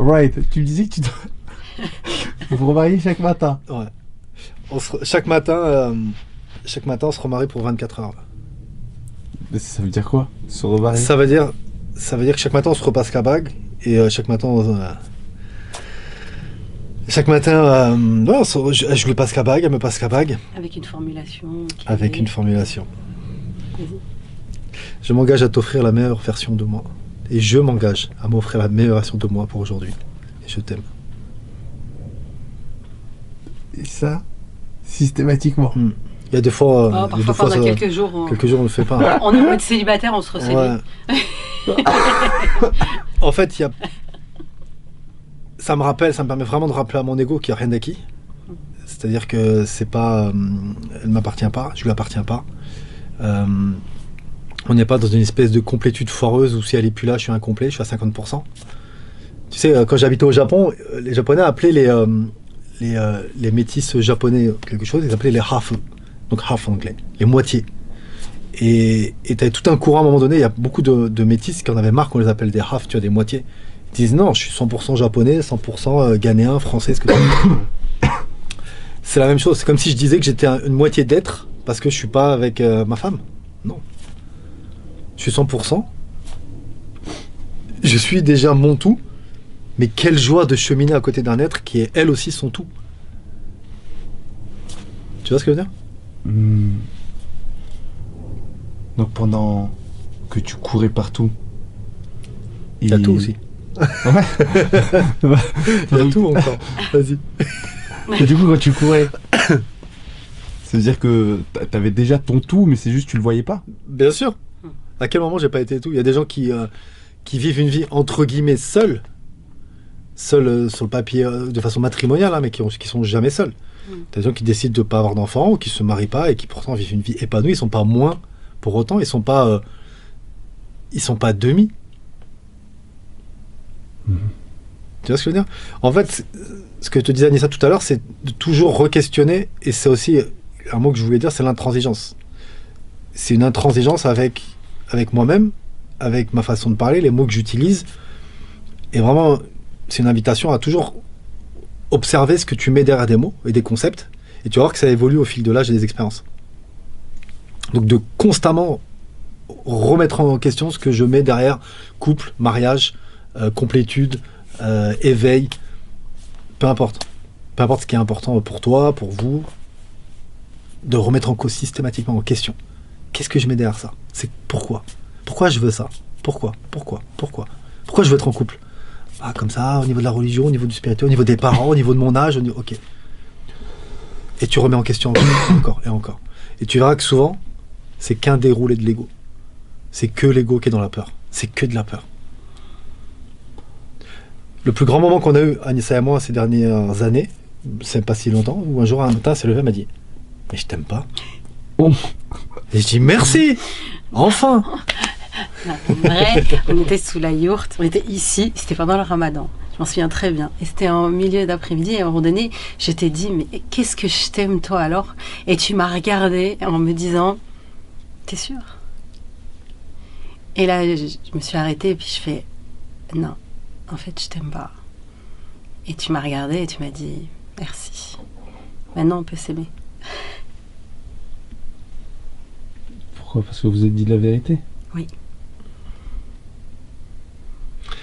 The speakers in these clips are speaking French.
Right. Tu me disais que tu dois... vous vous remariez chaque matin. Ouais. Chaque matin, on se remarie pour 24 heures. Mais ça veut dire quoi? Se remarier? Ça veut dire que chaque matin, on se repasse la bague. Et chaque matin, je lui passe la bague, elle me passe la bague. Avec une formulation. Avec une formulation. Vas-y. Je m'engage à t'offrir la meilleure version de moi. Et je m'engage à m'offrir la meilleure version de moi pour aujourd'hui. Et je t'aime. Et ça, systématiquement. Il y a des fois... parfois pendant quelques jours, on ne le fait pas. On est en mode célibataire, on se reséduit. Ouais. En fait, ça me permet vraiment de rappeler à mon ego qu'il n'y a rien d'acquis. C'est-à-dire que c'est pas... elle ne m'appartient pas, je lui appartiens pas. On n'est pas dans une espèce de complétude foireuse où si elle est plus là, je suis incomplet, je suis à 50%. Tu sais, quand j'habitais au Japon, les Japonais appelaient les métis japonais quelque chose, ils appelaient les half, donc half en anglais, les moitiés. Et tu avais tout un courant à un moment donné, il y a beaucoup de métis qui en avaient marre qu'on les appelle des half, tu vois, des moitiés. Ils disent non, je suis 100% japonais, 100% ghanéen, français, ce que tu veux. C'est la même chose, c'est comme si je disais que j'étais une moitié d'être parce que je suis pas avec ma femme. Non. Je suis 100%. Je suis déjà mon tout. Mais quelle joie de cheminer à côté d'un être qui est elle aussi son tout. Tu vois ce que je veux dire? Donc pendant que tu courais partout... Il y a tout aussi. Ouais. Il y a tout encore. Vas-y. Et du coup, quand tu courais, ça veut dire que t'avais déjà ton tout, mais c'est juste que tu le voyais pas? Bien sûr. À quel moment j'ai pas été tout? Il y a des gens qui vivent une vie entre guillemets seuls sur le papier de façon matrimoniale, hein, mais qui sont jamais seuls. T'as des gens qui décident de pas avoir d'enfants ou qui se marient pas et qui pourtant vivent une vie épanouie. Ils sont pas moins pour autant. Ils sont pas demi. Tu vois ce que je veux dire? En fait, ce que te disait Anissa tout à l'heure, c'est de toujours re-questionner, et c'est aussi un mot que je voulais dire, c'est l'intransigeance. C'est une intransigeance avec moi-même, avec ma façon de parler, les mots que j'utilise, et vraiment, c'est une invitation à toujours observer ce que tu mets derrière des mots et des concepts, et tu vas voir que ça évolue au fil de l'âge et des expériences. Donc de constamment remettre en question ce que je mets derrière couple, mariage, complétude, éveil, peu importe ce qui est important pour toi, pour vous, de remettre en cause systématiquement en question. Qu'est-ce que je mets derrière ça? C'est pourquoi je veux ça? Pourquoi je veux être en couple? Ah, comme ça, au niveau de la religion, au niveau du spirituel, au niveau des parents, au niveau de mon âge, ok. Et tu remets en question encore et encore. Et tu verras que souvent, c'est qu'un déroulé de l'ego. C'est que l'ego qui est dans la peur. C'est que de la peur. Le plus grand moment qu'on a eu, Anissa et moi, ces dernières années, c'est pas si longtemps, où un jour, un matin, elle s'est levée, elle m'a dit « Mais je t'aime pas. » Oh. Et je dis « Merci. Enfin. » Non, en vrai, on était sous la yourte, on était ici, c'était pendant le ramadan, je m'en souviens très bien. Et c'était en milieu d'après-midi, et à un moment donné, je t'ai dit, mais qu'est-ce que je t'aime toi alors? Et tu m'as regardé en me disant, t'es sûr? Et là, je me suis arrêtée, et puis je fais, non, en fait, je t'aime pas. Et tu m'as regardé et tu m'as dit, merci. Maintenant, on peut s'aimer. Pourquoi? Parce que vous avez dit la vérité? Oui.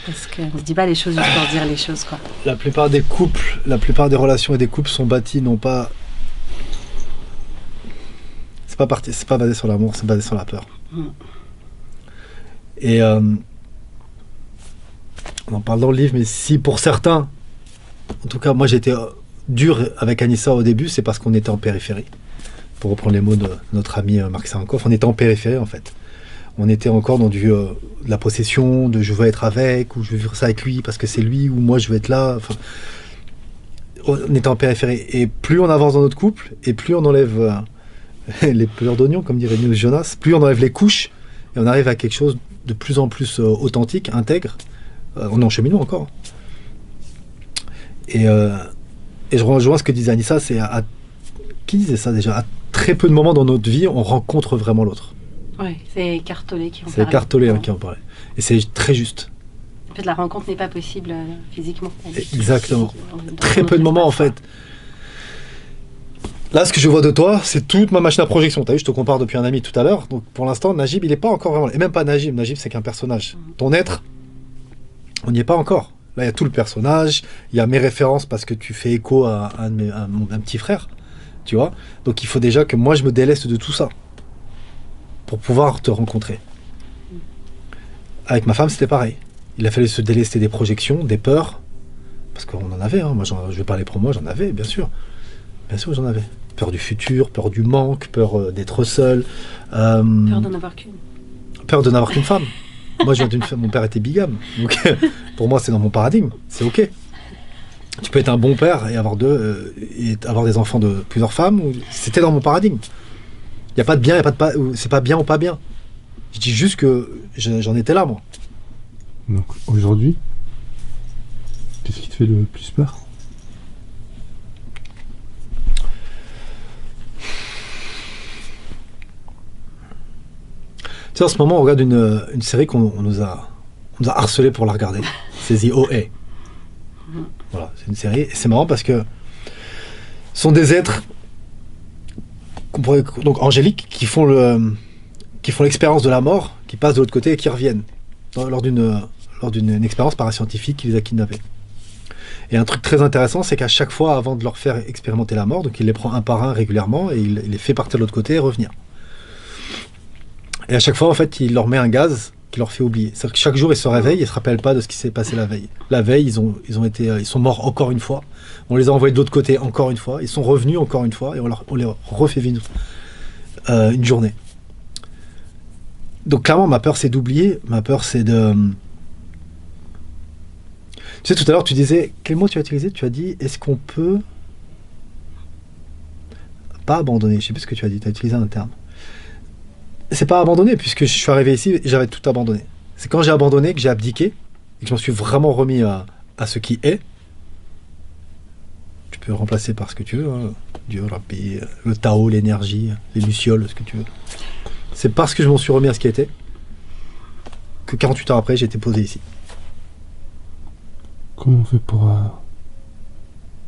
Parce qu'on ne se dit pas les choses juste pour dire les choses, quoi. La plupart des couples, la plupart des relations et des couples sont bâtis, non pas... C'est pas basé sur l'amour, c'est basé sur la peur. Et on en parle dans le livre, mais si pour certains, en tout cas moi j'étais dur avec Anissa au début, c'est parce qu'on était en périphérie. Pour reprendre les mots de notre ami Marc Sarankoff, on était en périphérie en fait. On était encore dans de la possession, de je veux être avec, ou je veux vivre ça avec lui parce que c'est lui, ou moi je veux être là. Enfin, on était en périphérie. Et plus on avance dans notre couple, et plus on enlève les pelures d'oignon, comme dirait Neil Jonas, plus on enlève les couches, et on arrive à quelque chose de plus en plus authentique, intègre. On est en cheminement encore. Et je rejoins ce que disait Anissa, c'est qui disait ça déjà? À très peu de moments dans notre vie, on rencontre vraiment l'autre. Oui, c'est Eckhart Tolle qui en parlait. C'est Eckhart Tolle qui en parlait. Et c'est très juste. En fait, la rencontre n'est pas possible physiquement. Exactement. Dans Très notre peu de moments, en espace. fait. Là, ce que je vois de toi, c'est toute ma machine à projection. T'as vu, je te compare depuis un ami tout à l'heure. Donc, pour l'instant, Najib, il n'est pas encore vraiment... Et même pas Najib. Najib, c'est qu'un personnage. Ton être, on n'y est pas encore. Là, il y a tout le personnage. Il y a mes références parce que tu fais écho à un petit frère. Tu vois. Donc, il faut déjà que moi, je me déleste de tout ça pour pouvoir te rencontrer. Avec ma femme, c'était pareil. Il a fallu se délester des projections, des peurs. Parce qu'on en avait. Hein. Moi, je vais parler pour moi, j'en avais, bien sûr. Bien sûr, j'en avais. Peur du futur, peur du manque, peur d'être seul. Peur d'en avoir qu'une. Peur de n'avoir qu'une femme. Moi, je viens d'une femme, mon père était bigame. Donc, pour moi, c'est dans mon paradigme. C'est OK. Tu peux être un bon père et avoir et avoir des enfants de plusieurs femmes. C'était dans mon paradigme. Il n'y a pas de bien, il n'y a pas de c'est pas bien ou pas bien. Je dis juste que j'en étais là, moi. Donc aujourd'hui, qu'est-ce qui te fait le plus peur? Tu sais, en ce moment, on regarde une série on nous a harcelé pour la regarder. C'est The OA. Voilà, c'est une série. Et c'est marrant parce que ce sont des êtres donc angéliques qui font l'expérience de la mort, qui passent de l'autre côté et qui reviennent lors d'une expérience parascientifique qui les a kidnappés. Et un truc très intéressant, c'est qu'à chaque fois, avant de leur faire expérimenter la mort, donc il les prend un par un régulièrement et il les fait partir de l'autre côté et revenir. Et à chaque fois, en fait, il leur met un gaz qui leur fait oublier. C'est-à-dire que chaque jour, ils se réveillent et ils se rappellent pas de ce qui s'est passé la veille. La veille, ils sont morts encore une fois. On les a envoyés de l'autre côté encore une fois. Ils sont revenus encore une fois et on les refait vivre une journée. Donc clairement, ma peur, c'est d'oublier. Ma peur, c'est de... Tu sais, tout à l'heure, tu disais... Quel mot tu as utilisé? Tu as dit, est-ce qu'on peut... Pas abandonner. Je sais plus ce que tu as dit. Tu as utilisé un terme. C'est pas abandonné, puisque je suis arrivé ici et j'avais tout abandonné. C'est quand j'ai abandonné que j'ai abdiqué et que je m'en suis vraiment remis à ce qui est. Tu peux remplacer par ce que tu veux, hein. Dieu, Rabbi, le Tao, l'énergie, les lucioles, ce que tu veux. C'est parce que je m'en suis remis à ce qui était que 48 heures après, j'ai été posé ici. Comment on fait pour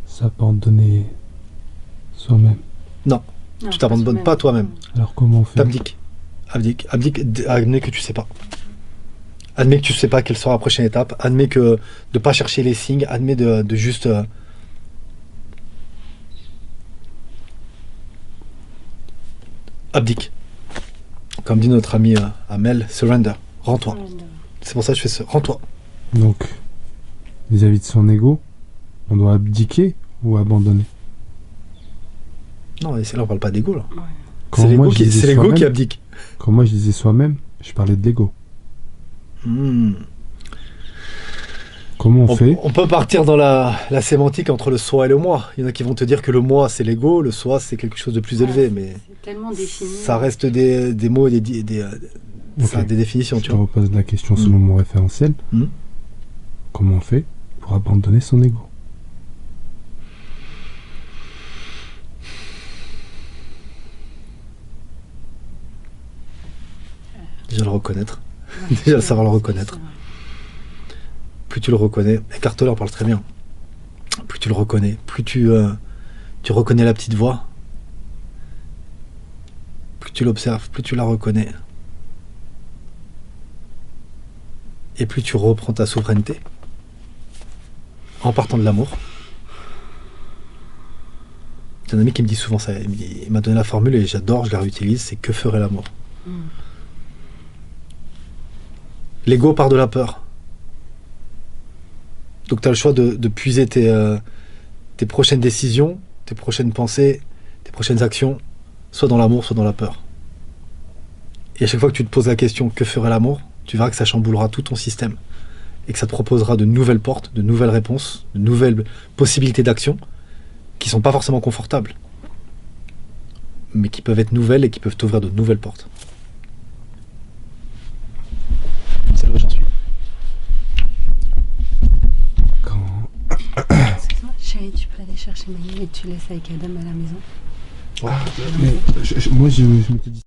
s'abandonner soi-même? Non, tu t'abandonnes pas toi-même. Alors comment on fait? T'abdiques. Abdique, admets que tu sais pas. Admets que tu sais pas quelle sera la prochaine étape. Admets que de pas chercher les signes. Admets de juste... abdique. Comme dit notre ami Amel, surrender. Rends-toi. C'est pour ça que je fais ça. Rends-toi. Donc, vis-à-vis de son ego, on doit abdiquer ou abandonner? Non, là on parle pas d'ego là. Ouais. C'est l'ego qui abdique. Quand moi je disais soi-même, je parlais de l'ego. Comment on fait? On peut partir dans la sémantique entre le soi et le moi. Il y en a qui vont te dire que le moi c'est l'ego, le soi c'est quelque chose de plus élevé, mais c'est tellement défini. ça reste des mots et des définitions. Je te repose la question selon mon référentiel. Comment on fait pour abandonner son ego? Déjà le reconnaître. Déjà savoir le reconnaître. Plus tu le reconnais, Eckhart Tolle en parle très bien. Plus tu le reconnais, plus tu reconnais la petite voix, plus tu l'observes, plus tu la reconnais. Et plus tu reprends ta souveraineté en partant de l'amour. C'est un ami qui me dit souvent ça. Il m'a donné la formule et j'adore, je la réutilise, c'est que ferait l'amour. L'ego part de la peur. Donc tu as le choix de puiser tes prochaines décisions, tes prochaines pensées, tes prochaines actions, soit dans l'amour, soit dans la peur. Et à chaque fois que tu te poses la question que ferait l'amour, tu verras que ça chamboulera tout ton système et que ça te proposera de nouvelles portes, de nouvelles réponses, de nouvelles possibilités d'action qui sont pas forcément confortables, mais qui peuvent être nouvelles et qui peuvent t'ouvrir de nouvelles portes. C'est là où j'en suis. Excuse-moi, chérie, tu peux aller chercher Manu et tu laisses avec Adam à la maison. Moi je m'étais dit